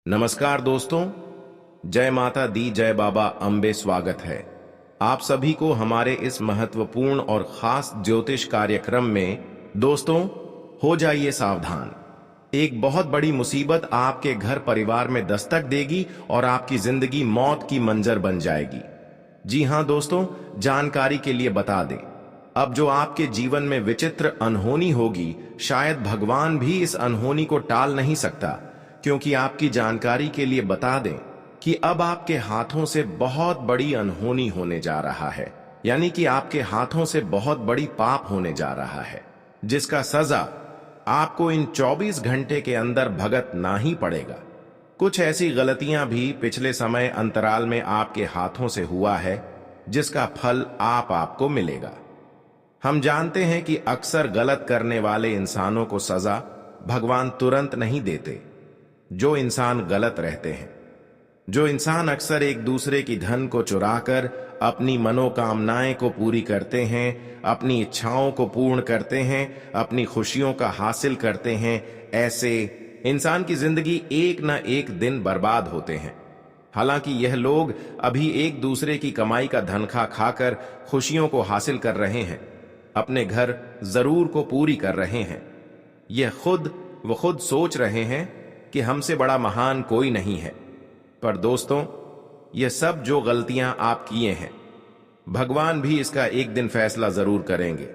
नमस्कार दोस्तों, जय माता दी, जय बाबा अम्बे। स्वागत है आप सभी को हमारे इस महत्वपूर्ण और खास ज्योतिष कार्यक्रम में। दोस्तों, हो जाइए सावधान। एक बहुत बड़ी मुसीबत आपके घर परिवार में दस्तक देगी और आपकी जिंदगी मौत की मंजर बन जाएगी। जी हां दोस्तों, जानकारी के लिए बता दें, अब जो आपके जीवन में विचित्र अनहोनी होगी, शायद भगवान भी इस अनहोनी को टाल नहीं सकता। क्योंकि आपकी जानकारी के लिए बता दें कि अब आपके हाथों से बहुत बड़ी अनहोनी होने जा रहा है, यानी कि आपके हाथों से बहुत बड़ी पाप होने जा रहा है, जिसका सजा आपको इन 24 घंटे के अंदर भुगतना ही पड़ेगा। कुछ ऐसी गलतियां भी पिछले समय अंतराल में आपके हाथों से हुआ है, जिसका फल आपको मिलेगा। हम जानते हैं कि अक्सर गलत करने वाले इंसानों को सजा भगवान तुरंत नहीं देते। जो इंसान गलत रहते हैं, जो इंसान अक्सर एक दूसरे की धन को चुराकर अपनी मनोकामनाएं को पूरी करते हैं, अपनी इच्छाओं को पूर्ण करते हैं, अपनी खुशियों का हासिल करते हैं, ऐसे इंसान की जिंदगी एक न एक दिन बर्बाद होते हैं। हालांकि यह लोग अभी एक दूसरे की कमाई का धन खा खाकर खुशियों को हासिल कर रहे हैं, अपने घर जरूर को पूरी कर रहे हैं। यह खुद सोच रहे हैं कि हमसे बड़ा महान कोई नहीं है। पर दोस्तों, ये सब जो गलतियां आप किए हैं, भगवान भी इसका एक दिन फैसला जरूर करेंगे,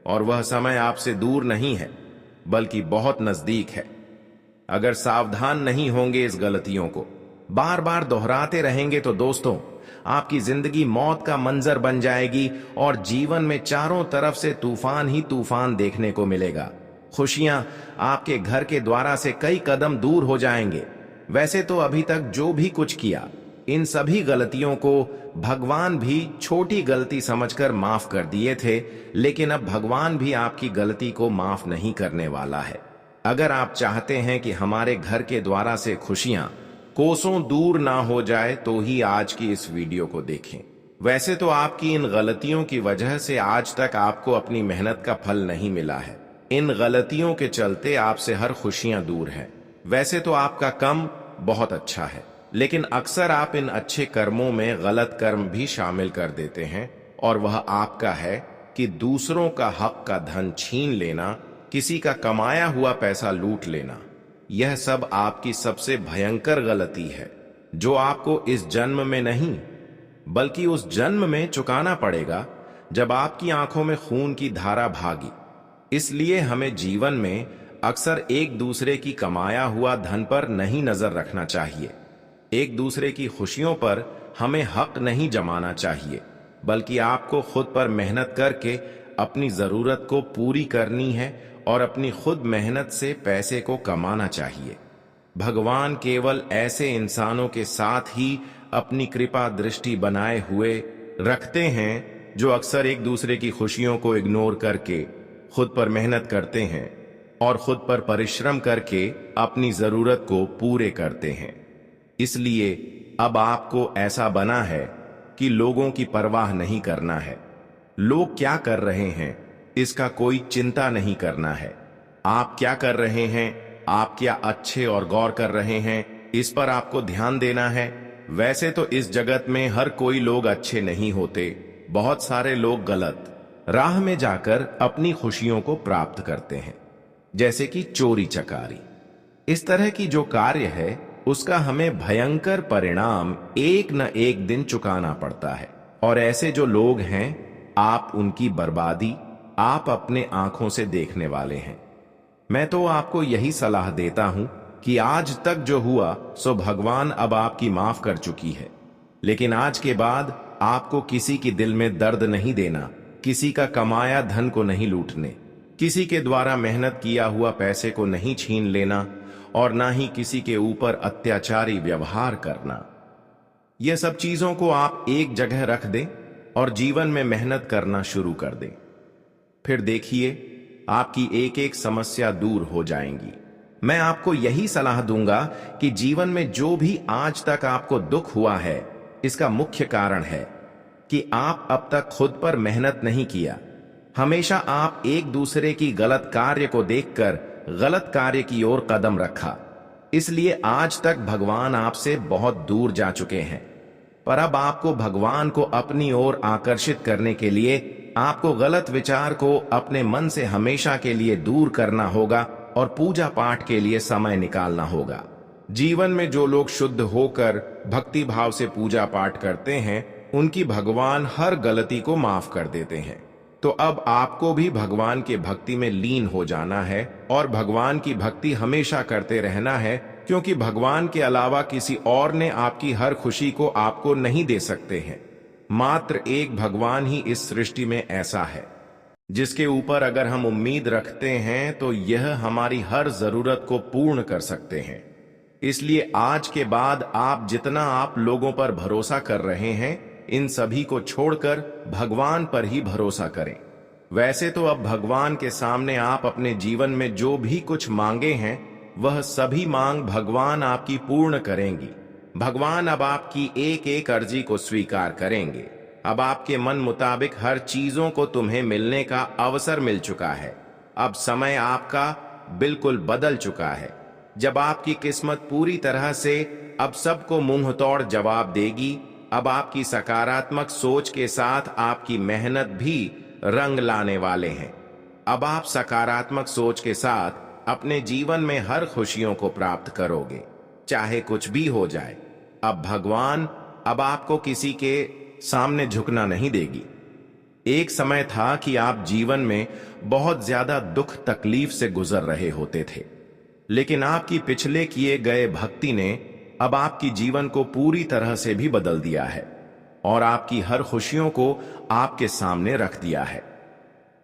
और वह समय आपसे दूर नहीं है, बल्कि बहुत नजदीक है। अगर सावधान नहीं होंगे, इस गलतियों को बार बार दोहराते रहेंगे, तो दोस्तों, आपकी जिंदगी मौत का मंजर बन जाएगी और जीवन में चारों तरफ से तूफान ही तूफान देखने को मिलेगा। खुशियां आपके घर के द्वारा से कई कदम दूर हो जाएंगे। वैसे तो अभी तक जो भी कुछ किया, इन सभी गलतियों को भगवान भी छोटी गलती समझकर माफ कर दिए थे, लेकिन अब भगवान भी आपकी गलती को माफ नहीं करने वाला है। अगर आप चाहते हैं कि हमारे घर के द्वारा से खुशियां कोसों दूर ना हो जाए, तो ही आज की इस वीडियो को देखें। वैसे तो आपकी इन गलतियों की वजह से आज तक आपको अपनी मेहनत का फल नहीं मिला है। इन गलतियों के चलते आपसे हर खुशियां दूर हैं। वैसे तो आपका कर्म बहुत अच्छा है, लेकिन अक्सर आप इन अच्छे कर्मों में गलत कर्म भी शामिल कर देते हैं, और वह आपका है कि दूसरों का हक का धन छीन लेना, किसी का कमाया हुआ पैसा लूट लेना। यह सब आपकी सबसे भयंकर गलती है, जो आपको इस जन्म में नहीं, बल्कि उस जन्म में चुकाना पड़ेगा, जब आपकी आंखों में खून की धारा भागी। इसलिए हमें जीवन में अक्सर एक दूसरे की कमाया हुआ धन पर नहीं नजर रखना चाहिए। एक दूसरे की खुशियों पर हमें हक नहीं जमाना चाहिए, बल्कि आपको खुद पर मेहनत करके अपनी जरूरत को पूरी करनी है और अपनी खुद मेहनत से पैसे को कमाना चाहिए। भगवान केवल ऐसे इंसानों के साथ ही अपनी कृपा दृष्टि बनाए हुए रखते हैं, जो अक्सर एक दूसरे की खुशियों को इग्नोर करके खुद पर मेहनत करते हैं और खुद पर परिश्रम करके अपनी जरूरत को पूरे करते हैं। इसलिए अब आपको ऐसा बना है कि लोगों की परवाह नहीं करना है। लोग क्या कर रहे हैं, इसका कोई चिंता नहीं करना है। आप क्या कर रहे हैं, आप क्या अच्छे और गौर कर रहे हैं, इस पर आपको ध्यान देना है। वैसे तो इस जगत में हर कोई लोग अच्छे नहीं होते। बहुत सारे लोग गलत राह में जाकर अपनी खुशियों को प्राप्त करते हैं, जैसे कि चोरी चकारी। इस तरह की जो कार्य है, उसका हमें भयंकर परिणाम एक न एक दिन चुकाना पड़ता है। और ऐसे जो लोग हैं, आप उनकी बर्बादी आप अपने आंखों से देखने वाले हैं। मैं तो आपको यही सलाह देता हूं कि आज तक जो हुआ सो भगवान अब आपकी माफ कर चुकी है, लेकिन आज के बाद आपको किसी की दिल में दर्द नहीं देना, किसी का कमाया धन को नहीं लूटने, किसी के द्वारा मेहनत किया हुआ पैसे को नहीं छीन लेना, और ना ही किसी के ऊपर अत्याचारी व्यवहार करना। यह सब चीजों को आप एक जगह रख दें और जीवन में मेहनत करना शुरू कर दें। फिर देखिए, आपकी एक एक समस्या दूर हो जाएंगी। मैं आपको यही सलाह दूंगा कि जीवन में जो भी आज तक आपको दुख हुआ है, इसका मुख्य कारण है कि आप अब तक खुद पर मेहनत नहीं किया। हमेशा आप एक दूसरे की गलत कार्य को देखकर गलत कार्य की ओर कदम रखा। इसलिए आज तक भगवान आपसे बहुत दूर जा चुके हैं, पर अब आपको भगवान को अपनी ओर आकर्षित करने के लिए आपको गलत विचार को अपने मन से हमेशा के लिए दूर करना होगा और पूजा पाठ के लिए समय निकालना होगा। जीवन में जो लोग शुद्ध होकर भक्ति भाव से पूजा पाठ करते हैं, उनकी भगवान हर गलती को माफ कर देते हैं। तो अब आपको भी भगवान के भक्ति में लीन हो जाना है और भगवान की भक्ति हमेशा करते रहना है, क्योंकि भगवान के अलावा किसी और ने आपकी हर खुशी को आपको नहीं दे सकते हैं। मात्र एक भगवान ही इस सृष्टि में ऐसा है जिसके ऊपर अगर हम उम्मीद रखते हैं तो यह हमारी हर जरूरत को पूर्ण कर सकते हैं। इसलिए आज के बाद आप जितना आप लोगों पर भरोसा कर रहे हैं, इन सभी को छोड़कर भगवान पर ही भरोसा करें। वैसे तो अब भगवान के सामने आप अपने जीवन में जो भी कुछ मांगे हैं, वह सभी मांग भगवान आपकी पूर्ण करेंगी। भगवान अब आपकी एक एक अर्जी को स्वीकार करेंगे। अब आपके मन मुताबिक हर चीजों को तुम्हें मिलने का अवसर मिल चुका है। अब समय आपका बिल्कुल बदल चुका है, जब आपकी किस्मत पूरी तरह से अब सबको मुंह तोड़ जवाब देगी। अब आपकी सकारात्मक सोच के साथ आपकी मेहनत भी रंग लाने वाले हैं। अब आप सकारात्मक सोच के साथ अपने जीवन में हर खुशियों को प्राप्त करोगे, चाहे कुछ भी हो जाए। अब भगवान अब आपको किसी के सामने झुकना नहीं देगी। एक समय था कि आप जीवन में बहुत ज्यादा दुख तकलीफ से गुजर रहे होते थे, लेकिन आपकी पिछले किए गए भक्ति ने अब आपकी जीवन को पूरी तरह से भी बदल दिया है और आपकी हर खुशियों को आपके सामने रख दिया है।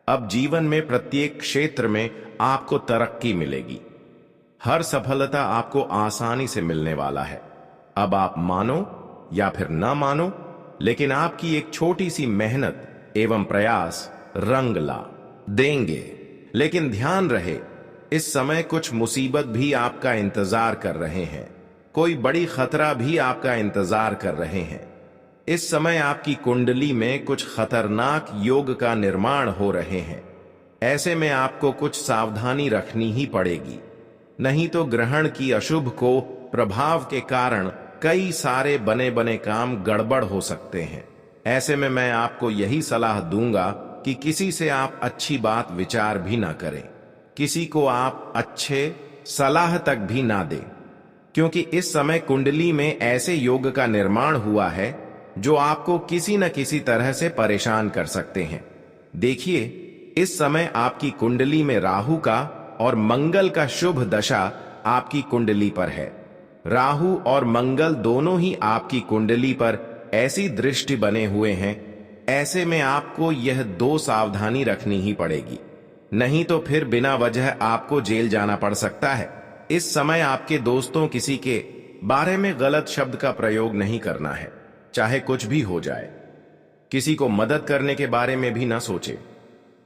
अब जीवन में प्रत्येक क्षेत्र में आपको तरक्की मिलेगी। हर सफलता आपको आसानी से मिलने वाला है। अब आप मानो या फिर ना मानो, लेकिन आपकी एक छोटी सी मेहनत एवं प्रयास रंग ला देंगे। लेकिन ध्यान रहे, इस समय कुछ मुसीबत भी आपका इंतजार कर रहे हैं, कोई बड़ी खतरा भी आपका इंतजार कर रहे हैं। इस समय आपकी कुंडली में कुछ खतरनाक योग का निर्माण हो रहे हैं। ऐसे में आपको कुछ सावधानी रखनी ही पड़ेगी, नहीं तो ग्रहण की अशुभ को प्रभाव के कारण कई सारे बने बने काम गड़बड़ हो सकते हैं। ऐसे में मैं आपको यही सलाह दूंगा कि किसी से आप अच्छी बात विचार भी ना करें, किसी को आप अच्छे सलाह तक भी ना दें, क्योंकि इस समय कुंडली में ऐसे योग का निर्माण हुआ है जो आपको किसी न किसी तरह से परेशान कर सकते हैं। देखिए, इस समय आपकी कुंडली में राहु का और मंगल का शुभ दशा आपकी कुंडली पर है। राहु और मंगल दोनों ही आपकी कुंडली पर ऐसी दृष्टि बने हुए हैं। ऐसे में आपको यह दो सावधानी रखनी ही पड़ेगी, नहीं तो फिर बिना वजह आपको जेल जाना पड़ सकता है। इस समय आपके दोस्तों किसी के बारे में गलत शब्द का प्रयोग नहीं करना है, चाहे कुछ भी हो जाए। किसी को मदद करने के बारे में भी ना सोचे,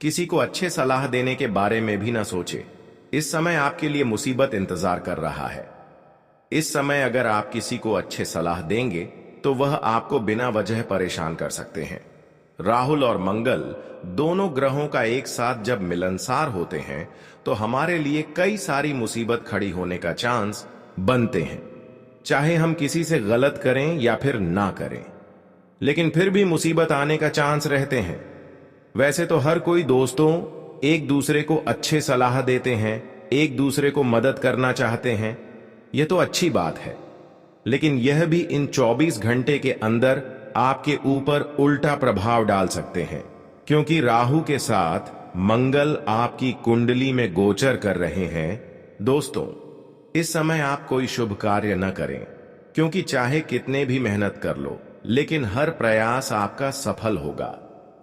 किसी को अच्छे सलाह देने के बारे में भी ना सोचे। इस समय आपके लिए मुसीबत इंतजार कर रहा है। इस समय अगर आप किसी को अच्छे सलाह देंगे तो वह आपको बिना वजह परेशान कर सकते हैं। राहुल और मंगल दोनों ग्रहों का एक साथ जब मिलनसार होते हैं तो हमारे लिए कई सारी मुसीबत खड़ी होने का चांस बनते हैं, चाहे हम किसी से गलत करें या फिर ना करें, लेकिन फिर भी मुसीबत आने का चांस रहते हैं। वैसे तो हर कोई दोस्तों एक दूसरे को अच्छे सलाह देते हैं, एक दूसरे को मदद करना चाहते हैं, यह तो अच्छी बात है, लेकिन यह भी इन 24 घंटे के अंदर आपके ऊपर उल्टा प्रभाव डाल सकते हैं, क्योंकि राहु के साथ मंगल आपकी कुंडली में गोचर कर रहे हैं। दोस्तों, इस समय आप कोई शुभ कार्य न करें, क्योंकि चाहे कितने भी मेहनत कर लो, लेकिन हर प्रयास आपका सफल होगा,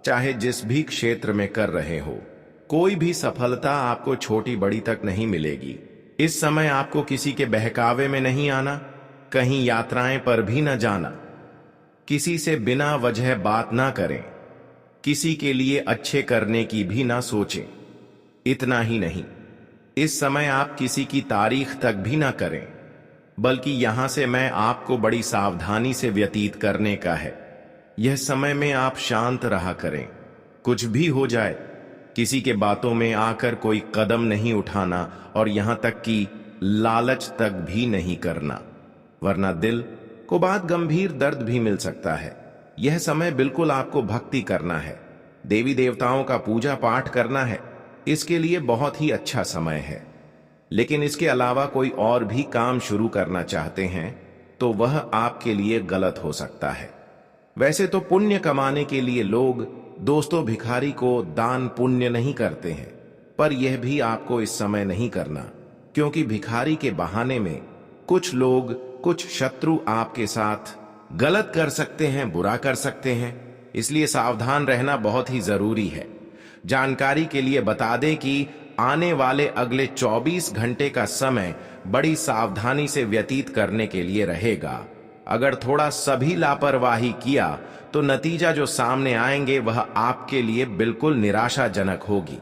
चाहे जिस भी क्षेत्र में कर रहे हो। कोई भी सफलता आपको छोटी बड़ी तक नहीं मिलेगी। इस समय आपको किसी के बहकावे में नहीं आना, कहीं यात्राएं पर भी न जाना, किसी से बिना वजह बात ना करें, किसी के लिए अच्छे करने की भी ना सोचें। इतना ही नहीं, इस समय आप किसी की तारीफ तक भी ना करें, बल्कि यहां से मैं आपको बड़ी सावधानी से व्यतीत करने का है। यह समय में आप शांत रहा करें। कुछ भी हो जाए, किसी के बातों में आकर कोई कदम नहीं उठाना, और यहां तक कि लालच तक भी नहीं करना, वरना दिल को बाद गंभीर दर्द भी मिल सकता है। यह समय बिल्कुल आपको भक्ति करना है, देवी देवताओं का पूजा पाठ करना है, इसके लिए बहुत ही अच्छा समय है। लेकिन इसके अलावा कोई और भी काम शुरू करना चाहते हैं तो वह आपके लिए गलत हो सकता है। वैसे तो पुण्य कमाने के लिए लोग दोस्तों भिखारी को दान पुण्य नहीं करते हैं, पर यह भी आपको इस समय नहीं करना, क्योंकि भिखारी के बहाने में कुछ लोग, कुछ शत्रु आपके साथ गलत कर सकते हैं, बुरा कर सकते हैं। इसलिए सावधान रहना बहुत ही जरूरी है। जानकारी के लिए बता दें कि आने वाले अगले 24 घंटे का समय बड़ी सावधानी से व्यतीत करने के लिए रहेगा। अगर थोड़ा सभी लापरवाही किया तो नतीजा जो सामने आएंगे वह आपके लिए बिल्कुल निराशाजनक होगी।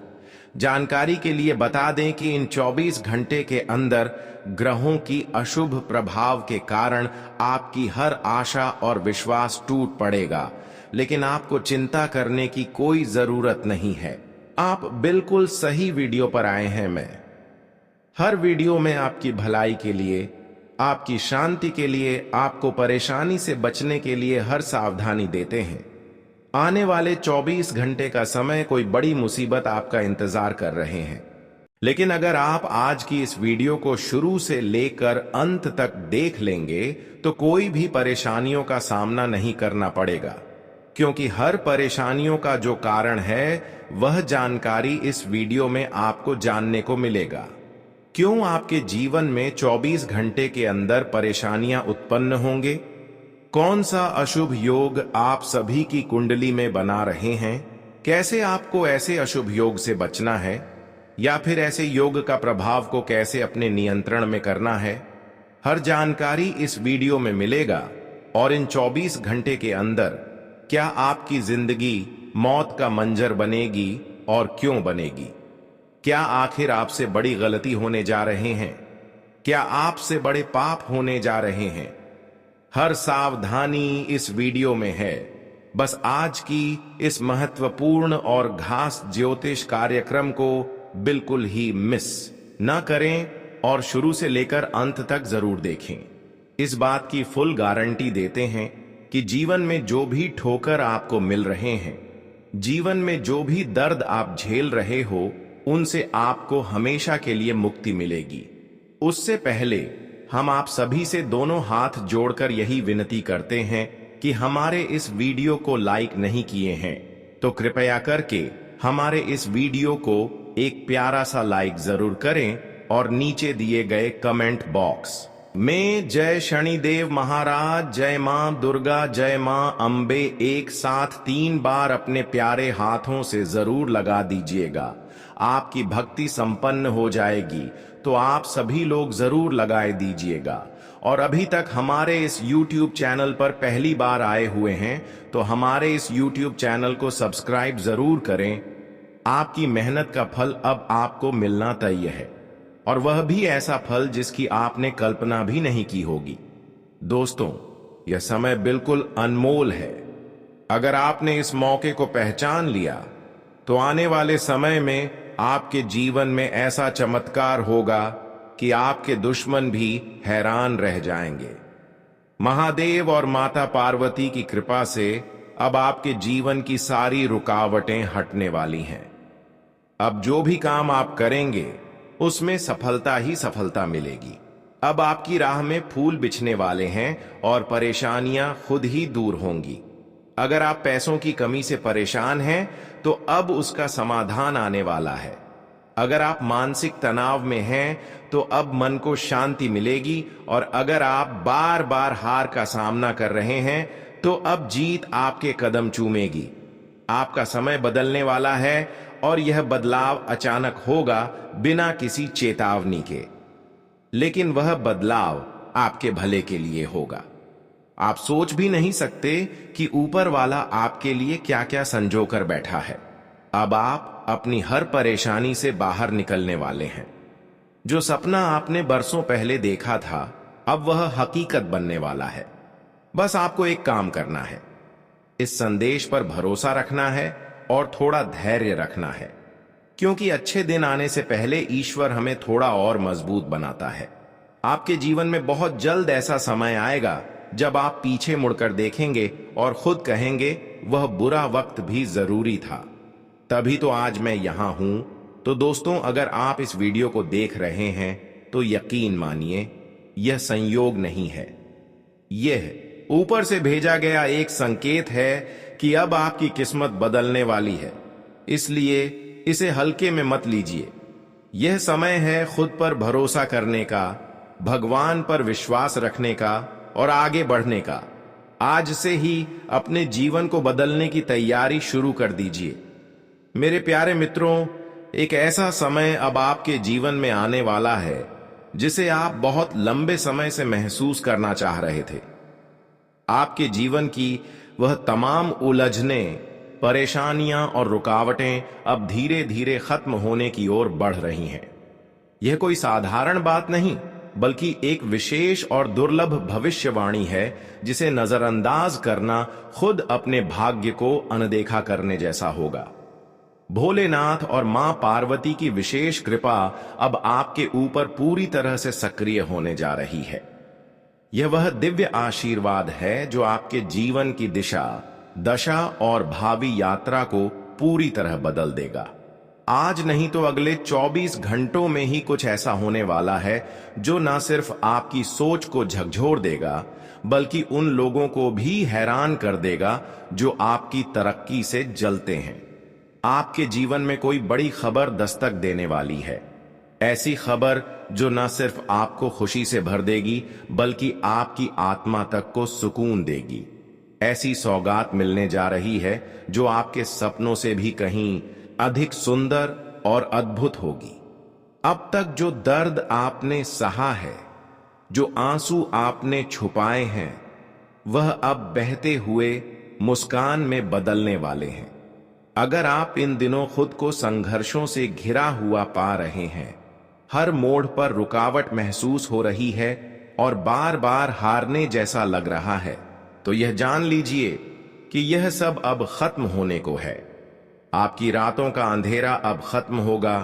जानकारी के लिए बता दें कि इन 24 घंटे के अंदर ग्रहों की अशुभ प्रभाव के कारण आपकी हर आशा और विश्वास टूट पड़ेगा, लेकिन आपको चिंता करने की कोई जरूरत नहीं है। आप बिल्कुल सही वीडियो पर आए हैं। मैं हर वीडियो में आपकी भलाई के लिए, आपकी शांति के लिए, आपको परेशानी से बचने के लिए हर सावधानी देते हैं। आने वाले 24 घंटे का समय कोई बड़ी मुसीबत आपका इंतजार कर रहे हैं, लेकिन अगर आप आज की इस वीडियो को शुरू से लेकर अंत तक देख लेंगे तो कोई भी परेशानियों का सामना नहीं करना पड़ेगा, क्योंकि हर परेशानियों का जो कारण है वह जानकारी इस वीडियो में आपको जानने को मिलेगा। क्यों आपके जीवन में 24 घंटे के अंदर परेशानियां उत्पन्न होंगे, कौन सा अशुभ योग आप सभी की कुंडली में बना रहे हैं, कैसे आपको ऐसे अशुभ योग से बचना है, या फिर ऐसे योग का प्रभाव को कैसे अपने नियंत्रण में करना है, हर जानकारी इस वीडियो में मिलेगा। और इन 24 घंटे के अंदर क्या आपकी जिंदगी मौत का मंजर बनेगी और क्यों बनेगी? क्या आखिर आपसे बड़ी गलती होने जा रहे हैं? क्या आपसे बड़े पाप होने जा रहे हैं? हर सावधानी इस वीडियो में है। बस आज की इस महत्वपूर्ण और खास ज्योतिष कार्यक्रम को बिल्कुल ही मिस ना करें और शुरू से लेकर अंत तक जरूर देखें। इस बात की फुल गारंटी देते हैं कि जीवन में जो भी ठोकर आपको मिल रहे हैं, जीवन में जो भी दर्द आप झेल रहे हो, उनसे आपको हमेशा के लिए मुक्ति मिलेगी। उससे पहले हम आप सभी से दोनों हाथ जोड़कर यही विनती करते हैं कि हमारे इस वीडियो को लाइक नहीं किए हैं तो कृपया करके हमारे इस वीडियो को एक प्यारा सा लाइक जरूर करें और नीचे दिए गए कमेंट बॉक्स में जय शनिदेव महाराज, जय मां दुर्गा, जय मां अंबे एक साथ 3 बार अपने प्यारे हाथों से जरूर लगा दीजिएगा। आपकी भक्ति संपन्न हो जाएगी, तो आप सभी लोग जरूर लगाए दीजिएगा। और अभी तक हमारे इस YouTube चैनल पर पहली बार आए हुए हैं तो हमारे इस YouTube चैनल को सब्सक्राइब जरूर करें। आपकी मेहनत का फल अब आपको मिलना तय है, और वह भी ऐसा फल जिसकी आपने कल्पना भी नहीं की होगी। दोस्तों, यह समय बिल्कुल अनमोल है। अगर आपने इस मौके को पहचान लिया तो आने वाले समय में आपके जीवन में ऐसा चमत्कार होगा कि आपके दुश्मन भी हैरान रह जाएंगे। महादेव और माता पार्वती की कृपा से अब आपके जीवन की सारी रुकावटें हटने वाली हैं। अब जो भी काम आप करेंगे उसमें सफलता ही सफलता मिलेगी। अब आपकी राह में फूल बिछने वाले हैं और परेशानियां खुद ही दूर होंगी। अगर आप पैसों की कमी से परेशान हैं तो अब उसका समाधान आने वाला है। अगर आप मानसिक तनाव में हैं तो अब मन को शांति मिलेगी, और अगर आप बार बार हार का सामना कर रहे हैं तो अब जीत आपके कदम चूमेगी। आपका समय बदलने वाला है और यह बदलाव अचानक होगा, बिना किसी चेतावनी के, लेकिन वह बदलाव आपके भले के लिए होगा। आप सोच भी नहीं सकते कि ऊपर वाला आपके लिए क्या क्या संजो कर बैठा है। अब आप अपनी हर परेशानी से बाहर निकलने वाले हैं। जो सपना आपने बरसों पहले देखा था, अब वह हकीकत बनने वाला है। बस आपको एक काम करना है, इस संदेश पर भरोसा रखना है और थोड़ा धैर्य रखना है। क्योंकि अच्छे दिन आने से पहले ईश्वर हमें थोड़ा और मजबूत बनाता है। आपके जीवन में बहुत जल्द ऐसा समय आएगा जब आप पीछे मुड़कर देखेंगे और खुद कहेंगे वह बुरा वक्त भी जरूरी था, तभी तो आज मैं यहां हूं। तो दोस्तों, अगर आप इस वीडियो को देख रहे हैं तो यकीन मानिए यह संयोग नहीं है, यह ऊपर से भेजा गया एक संकेत है कि अब आपकी किस्मत बदलने वाली है। इसलिए इसे हल्के में मत लीजिए। यह समय है खुद पर भरोसा करने का, भगवान पर विश्वास रखने का और आगे बढ़ने का। आज से ही अपने जीवन को बदलने की तैयारी शुरू कर दीजिए। मेरे प्यारे मित्रों, एक ऐसा समय अब आपके जीवन में आने वाला है जिसे आप बहुत लंबे समय से महसूस करना चाह रहे थे। आपके जीवन की वह तमाम उलझनें, परेशानियां और रुकावटें अब धीरे धीरे खत्म होने की ओर बढ़ रही हैं। यह कोई साधारण बात नहीं, बल्कि एक विशेष और दुर्लभ भविष्यवाणी है जिसे नजरअंदाज करना खुद अपने भाग्य को अनदेखा करने जैसा होगा। भोलेनाथ और मां पार्वती की विशेष कृपा अब आपके ऊपर पूरी तरह से सक्रिय होने जा रही है। यह वह दिव्य आशीर्वाद है जो आपके जीवन की दिशा, दशा और भावी यात्रा को पूरी तरह बदल देगा। आज नहीं तो अगले 24 घंटों में ही कुछ ऐसा होने वाला है जो न सिर्फ आपकी सोच को झकझोर देगा, बल्कि उन लोगों को भी हैरान कर देगा जो आपकी तरक्की से जलते हैं। आपके जीवन में कोई बड़ी खबर दस्तक देने वाली है, ऐसी खबर जो न सिर्फ आपको खुशी से भर देगी बल्कि आपकी आत्मा तक को सुकून देगी। ऐसी सौगात मिलने जा रही है जो आपके सपनों से भी कहीं अधिक सुंदर और अद्भुत होगी। अब तक जो दर्द आपने सहा है, जो आंसू आपने छुपाए हैं, वह अब बहते हुए मुस्कान में बदलने वाले हैं। अगर आप इन दिनों खुद को संघर्षों से घिरा हुआ पा रहे हैं, हर मोड़ पर रुकावट महसूस हो रही है और बार बार हारने जैसा लग रहा है, तो यह जान लीजिए कि यह सब अब खत्म होने को है। आपकी रातों का अंधेरा अब खत्म होगा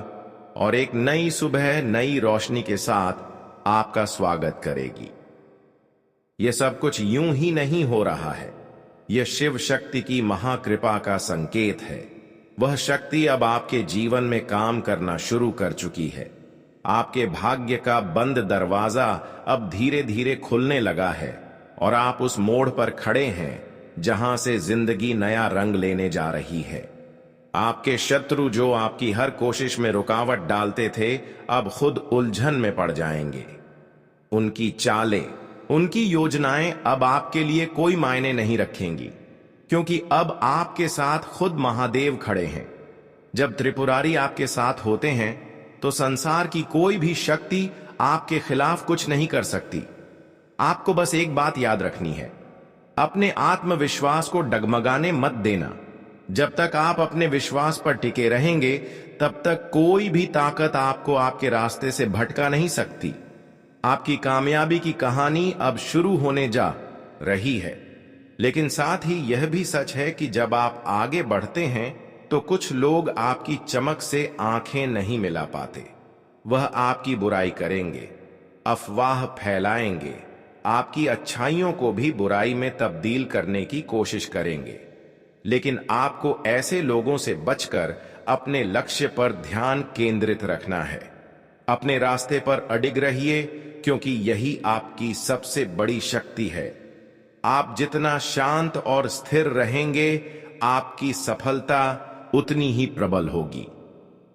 और एक नई सुबह नई रोशनी के साथ आपका स्वागत करेगी। यह सब कुछ यूं ही नहीं हो रहा है, यह शिव शक्ति की महाकृपा का संकेत है। वह शक्ति अब आपके जीवन में काम करना शुरू कर चुकी है। आपके भाग्य का बंद दरवाजा अब धीरे धीरे खुलने लगा है और आप उस मोड़ पर खड़े हैं जहां से जिंदगी नया रंग लेने जा रही है। आपके शत्रु जो आपकी हर कोशिश में रुकावट डालते थे, अब खुद उलझन में पड़ जाएंगे। उनकी चालें, उनकी योजनाएं अब आपके लिए कोई मायने नहीं रखेंगी, क्योंकि अब आपके साथ खुद महादेव खड़े हैं। जब त्रिपुरारी आपके साथ होते हैं तो संसार की कोई भी शक्ति आपके खिलाफ कुछ नहीं कर सकती। आपको बस एक बात याद रखनी है, अपने आत्मविश्वास को डगमगाने मत देना। जब तक आप अपने विश्वास पर टिके रहेंगे, तब तक कोई भी ताकत आपको आपके रास्ते से भटका नहीं सकती। आपकी कामयाबी की कहानी अब शुरू होने जा रही है, लेकिन साथ ही यह भी सच है कि जब आप आगे बढ़ते हैं तो कुछ लोग आपकी चमक से आंखें नहीं मिला पाते। वह आपकी बुराई करेंगे, अफवाह फैलाएंगे, आपकी अच्छाइयों को भी बुराई में तब्दील करने की कोशिश करेंगे। लेकिन आपको ऐसे लोगों से बचकर अपने लक्ष्य पर ध्यान केंद्रित रखना है। अपने रास्ते पर अडिग रहिए, क्योंकि यही आपकी सबसे बड़ी शक्ति है। आप जितना शांत और स्थिर रहेंगे, आपकी सफलता उतनी ही प्रबल होगी।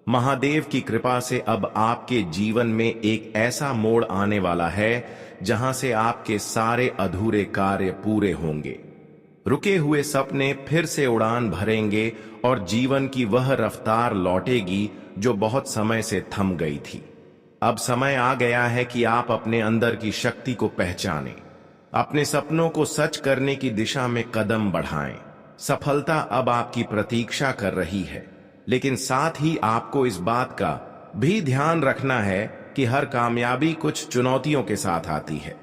महादेव की कृपा से अब आपके जीवन में एक ऐसा मोड़ आने वाला है जहां से आपके सारे अधूरे कार्य पूरे होंगे। रुके हुए सपने फिर से उड़ान भरेंगे और जीवन की वह रफ्तार लौटेगी जो बहुत समय से थम गई थी। अब समय आ गया है कि आप अपने अंदर की शक्ति को पहचानें, अपने सपनों को सच करने की दिशा में कदम बढ़ाएं। सफलता अब आपकी प्रतीक्षा कर रही है, लेकिन साथ ही आपको इस बात का भी ध्यान रखना है कि हर कामयाबी कुछ चुनौतियों के साथ आती है।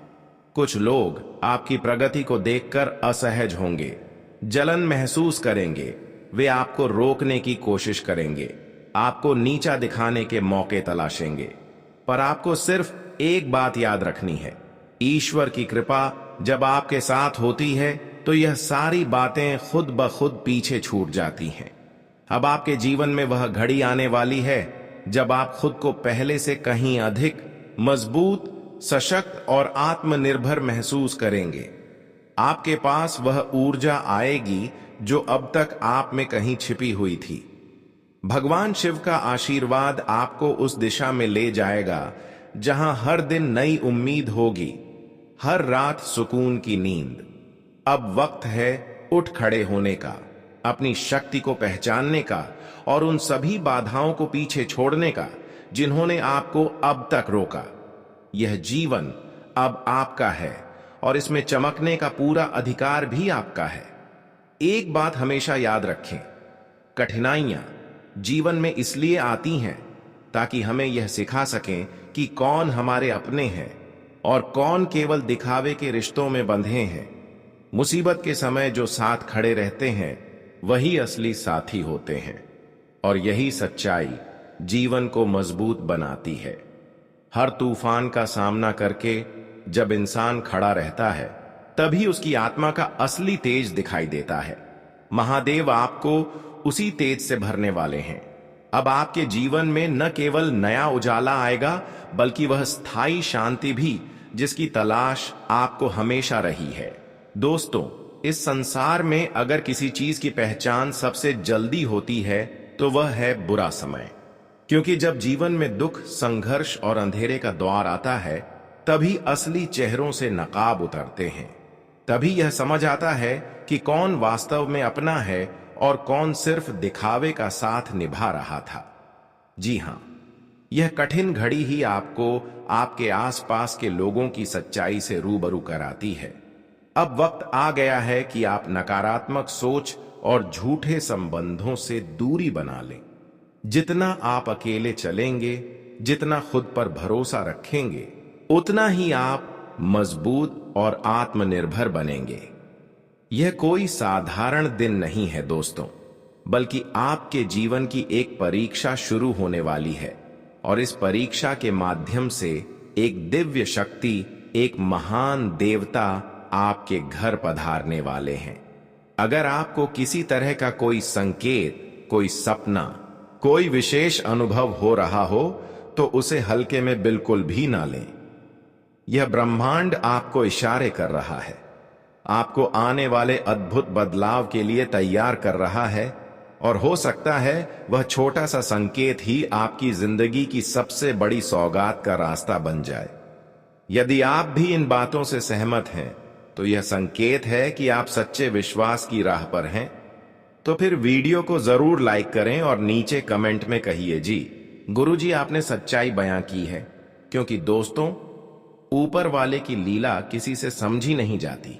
कुछ लोग आपकी प्रगति को देखकर असहज होंगे, जलन महसूस करेंगे, वे आपको रोकने की कोशिश करेंगे। आपको नीचा दिखाने के मौके तलाशेंगे। पर आपको सिर्फ एक बात याद रखनी है, ईश्वर की कृपा जब आपके साथ होती है तो यह सारी बातें खुद ब खुद पीछे छूट जाती हैं। अब आपके जीवन में वह घड़ी आने वाली है जब आप खुद को पहले से कहीं अधिक मजबूत, सशक्त और आत्मनिर्भर महसूस करेंगे। आपके पास वह ऊर्जा आएगी जो अब तक आप में कहीं छिपी हुई थी। भगवान शिव का आशीर्वाद आपको उस दिशा में ले जाएगा जहां हर दिन नई उम्मीद होगी, हर रात सुकून की नींद। अब वक्त है उठ खड़े होने का, अपनी शक्ति को पहचानने का और उन सभी बाधाओं को पीछे छोड़ने का जिन्होंने आपको अब तक रोका। यह जीवन अब आपका है और इसमें चमकने का पूरा अधिकार भी आपका है। एक बात हमेशा याद रखें, कठिनाइयां जीवन में इसलिए आती हैं ताकि हमें यह सिखा सकें कि कौन हमारे अपने हैं और कौन केवल दिखावे के रिश्तों में बंधे हैं। मुसीबत के समय जो साथ खड़े रहते हैं वही असली साथी होते हैं और यही सच्चाई जीवन को मजबूत बनाती है। हर तूफान का सामना करके जब इंसान खड़ा रहता है तभी उसकी आत्मा का असली तेज दिखाई देता है। महादेव आपको उसी तेज से भरने वाले हैं। अब आपके जीवन में न केवल नया उजाला आएगा बल्कि वह स्थायी शांति भी जिसकी तलाश आपको हमेशा रही है। दोस्तों, इस संसार में अगर किसी चीज की पहचान सबसे जल्दी होती है तो वह है बुरा समय। क्योंकि जब जीवन में दुख, संघर्ष और अंधेरे का द्वार आता है तभी असली चेहरों से नकाब उतरते हैं। तभी यह समझ आता है कि कौन वास्तव में अपना है और कौन सिर्फ दिखावे का साथ निभा रहा था। जी हां, यह कठिन घड़ी ही आपको आपके आसपास के लोगों की सच्चाई से रूबरू कराती है। अब वक्त आ गया है कि आप नकारात्मक सोच और झूठे संबंधों से दूरी बना लें। जितना आप अकेले चलेंगे, जितना खुद पर भरोसा रखेंगे, उतना ही आप मजबूत और आत्मनिर्भर बनेंगे। यह कोई साधारण दिन नहीं है दोस्तों, बल्कि आपके जीवन की एक परीक्षा शुरू होने वाली है और इस परीक्षा के माध्यम से एक दिव्य शक्ति, एक महान देवता आपके घर पधारने वाले हैं। अगर आपको किसी तरह का कोई संकेत, कोई सपना, कोई विशेष अनुभव हो रहा हो तो उसे हल्के में बिल्कुल भी ना लें। यह ब्रह्मांड आपको इशारे कर रहा है, आपको आने वाले अद्भुत बदलाव के लिए तैयार कर रहा है और हो सकता है वह छोटा सा संकेत ही आपकी जिंदगी की सबसे बड़ी सौगात का रास्ता बन जाए। यदि आप भी इन बातों से सहमत हैं तो यह संकेत है कि आप सच्चे विश्वास की राह पर हैं। तो फिर वीडियो को जरूर लाइक करें और नीचे कमेंट में कहिए, जी गुरुजी आपने सच्चाई बयां की है। क्योंकि दोस्तों, ऊपर वाले की लीला किसी से समझी नहीं जाती।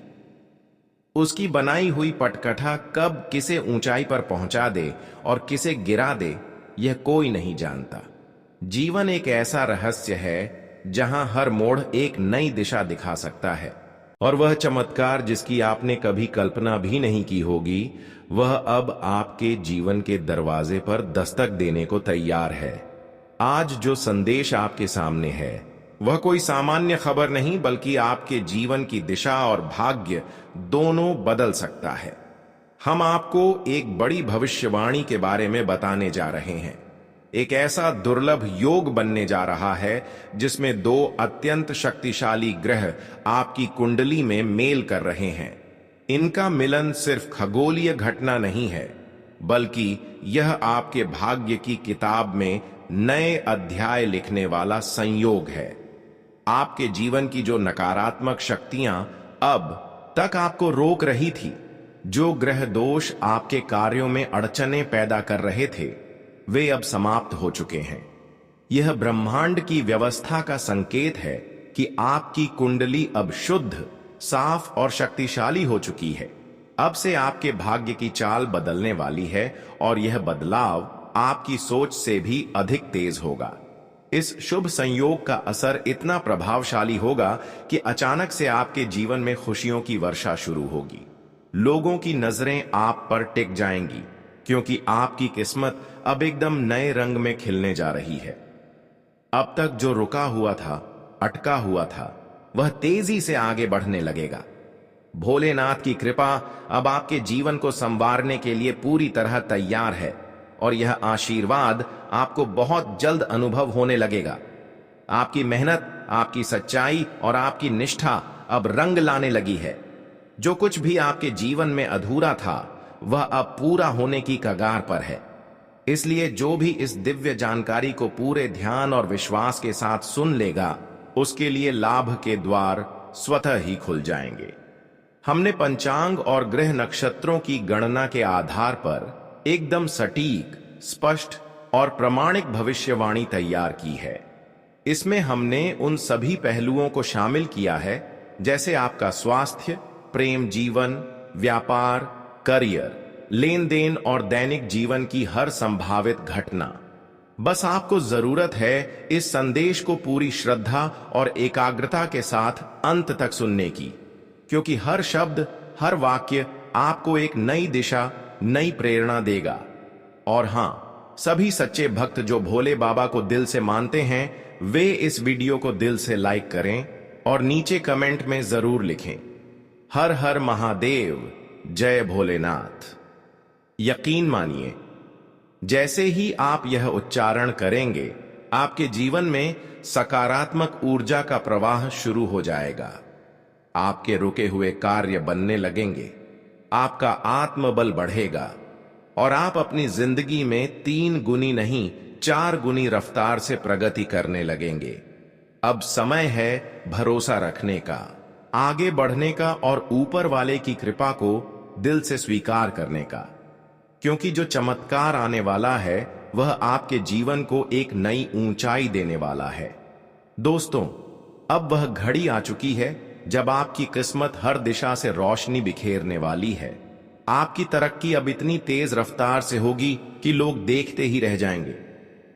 उसकी बनाई हुई पटकथा कब किसे ऊंचाई पर पहुंचा दे और किसे गिरा दे, यह कोई नहीं जानता। जीवन एक ऐसा रहस्य है जहां हर मोड़ एक नई दिशा दिखा सकता है और वह चमत्कार जिसकी आपने कभी कल्पना भी नहीं की होगी, वह अब आपके जीवन के दरवाजे पर दस्तक देने को तैयार है। आज जो संदेश आपके सामने है वह कोई सामान्य खबर नहीं, बल्कि आपके जीवन की दिशा और भाग्य दोनों बदल सकता है। हम आपको एक बड़ी भविष्यवाणी के बारे में बताने जा रहे हैं। एक ऐसा दुर्लभ योग बनने जा रहा है जिसमें दो अत्यंत शक्तिशाली ग्रह आपकी कुंडली में मेल कर रहे हैं। इनका मिलन सिर्फ खगोलीय घटना नहीं है, बल्कि यह आपके भाग्य की किताब में नए अध्याय लिखने वाला संयोग है। आपके जीवन की जो नकारात्मक शक्तियां अब तक आपको रोक रही थी, जो ग्रह दोष आपके कार्यों में अड़चनें पैदा कर रहे थे, वे अब समाप्त हो चुके हैं। यह ब्रह्मांड की व्यवस्था का संकेत है कि आपकी कुंडली अब शुद्ध, साफ और शक्तिशाली हो चुकी है। अब से आपके भाग्य की चाल बदलने वाली है और यह बदलाव आपकी सोच से भी अधिक तेज होगा। इस शुभ संयोग का असर इतना प्रभावशाली होगा कि अचानक से आपके जीवन में खुशियों की वर्षा शुरू होगी। लोगों की नजरें आप पर टिक जाएंगी, क्योंकि आपकी किस्मत अब एकदम नए रंग में खिलने जा रही है। अब तक जो रुका हुआ था, अटका हुआ था, वह तेजी से आगे बढ़ने लगेगा। भोलेनाथ की कृपा अब आपके जीवन को संवारने के लिए पूरी तरह तैयार है और यह आशीर्वाद आपको बहुत जल्द अनुभव होने लगेगा। आपकी मेहनत, आपकी सच्चाई और आपकी निष्ठा अब रंग लाने लगी है। जो कुछ भी आपके जीवन में अधूरा था, वह अब पूरा होने की कगार पर है। इसलिए जो भी इस दिव्य जानकारी को पूरे ध्यान और विश्वास के साथ सुन लेगा, उसके लिए लाभ के द्वार स्वतः ही खुल जाएंगे। हमने पंचांग और ग्रह नक्षत्रों की गणना के आधार पर एकदम सटीक, स्पष्ट और प्रमाणिक भविष्यवाणी तैयार की है। इसमें हमने उन सभी पहलुओं को शामिल किया है, जैसे आपका स्वास्थ्य, प्रेम जीवन, व्यापार, करियर, लेन देन और दैनिक जीवन की हर संभावित घटना। बस आपको जरूरत है इस संदेश को पूरी श्रद्धा और एकाग्रता के साथ अंत तक सुनने की, क्योंकि हर शब्द, हर वाक्य आपको एक नई दिशा, नई प्रेरणा देगा। और हां, सभी सच्चे भक्त जो भोले बाबा को दिल से मानते हैं, वे इस वीडियो को दिल से लाइक करें और नीचे कमेंट में जरूर लिखें, हर हर महादेव, जय भोलेनाथ। यकीन मानिए, जैसे ही आप यह उच्चारण करेंगे, आपके जीवन में सकारात्मक ऊर्जा का प्रवाह शुरू हो जाएगा। आपके रुके हुए कार्य बनने लगेंगे, आपका आत्मबल बढ़ेगा और आप अपनी जिंदगी में 3 गुनी नहीं 4 गुनी रफ्तार से प्रगति करने लगेंगे। अब समय है भरोसा रखने का, आगे बढ़ने का और ऊपर वाले की कृपा को दिल से स्वीकार करने का, क्योंकि जो चमत्कार आने वाला है वह आपके जीवन को एक नई ऊंचाई देने वाला है। दोस्तों, अब वह घड़ी आ चुकी है जब आपकी किस्मत हर दिशा से रोशनी बिखेरने वाली है। आपकी तरक्की अब इतनी तेज रफ्तार से होगी कि लोग देखते ही रह जाएंगे।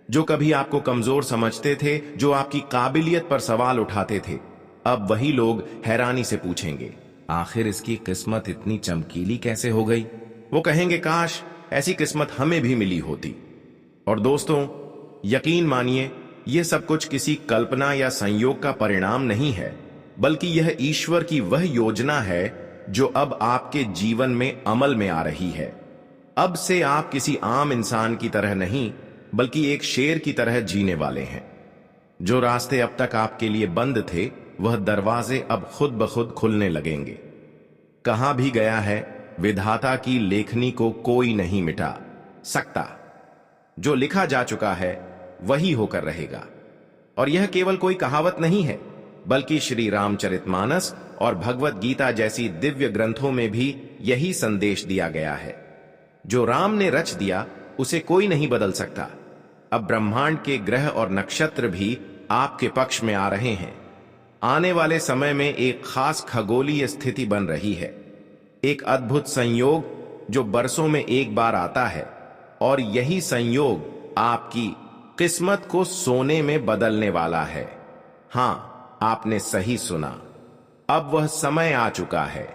जो कभी आपको कमजोर समझते थे, जो आपकी काबिलियत पर सवाल उठाते थे, अब वही लोग हैरानी से पूछेंगे, आखिर इसकी किस्मत इतनी चमकीली कैसे हो गई? वो कहेंगे, काश ऐसी किस्मत हमें भी मिली होती। और दोस्तों, यकीन मानिए, यह सब कुछ किसी कल्पना या संयोग का परिणाम नहीं है, बल्कि यह ईश्वर की वह योजना है जो अब आपके जीवन में अमल में आ रही है। अब से आप किसी आम इंसान की तरह नहीं, बल्कि एक शेर की तरह जीने वाले हैं। जो रास्ते अब तक आपके लिए बंद थे, वह दरवाजे अब खुद ब खुद खुलने लगेंगे। कहा भी गया है, विधाता की लेखनी को कोई नहीं मिटा सकता। जो लिखा जा चुका है वही होकर रहेगा। और यह केवल कोई कहावत नहीं है, बल्कि श्री रामचरितमानस और भगवत गीता जैसी दिव्य ग्रंथों में भी यही संदेश दिया गया है। जो राम ने रच दिया, उसे कोई नहीं बदल सकता। अब ब्रह्मांड के ग्रह और नक्षत्र भी आपके पक्ष में आ रहे हैं। आने वाले समय में एक खास खगोलीय स्थिति बन रही है, एक अद्भुत संयोग जो बरसों में एक बार आता है, और यही संयोग आपकी किस्मत को सोने में बदलने वाला है। हां, आपने सही सुना। अब वह समय आ चुका है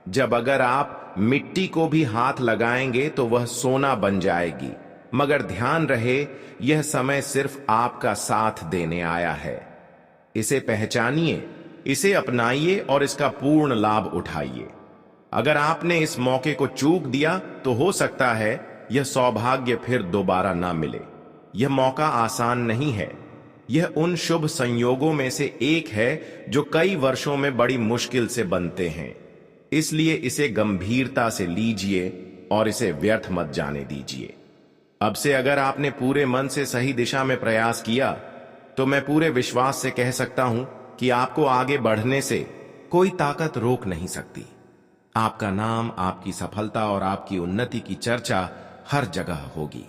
जब अगर आप मिट्टी को भी हाथ लगाएंगे तो वह सोना बन जाएगी। मगर ध्यान रहे, यह समय सिर्फ आपका साथ देने आया है। इसे पहचानिए, इसे अपनाइए और इसका पूर्ण लाभ उठाइए। अगर आपने इस मौके को चूक दिया तो हो सकता है यह सौभाग्य फिर दोबारा ना मिले। यह मौका आसान नहीं है। यह उन शुभ संयोगों में से एक है जो कई वर्षों में बड़ी मुश्किल से बनते हैं। इसलिए इसे गंभीरता से लीजिए और इसे व्यर्थ मत जाने दीजिए। अब से अगर आपने पूरे मन से सही दिशा में प्रयास किया, तो मैं पूरे विश्वास से कह सकता हूं कि आपको आगे बढ़ने से कोई ताकत रोक नहीं सकती। आपका नाम, आपकी सफलता और आपकी उन्नति की चर्चा हर जगह होगी।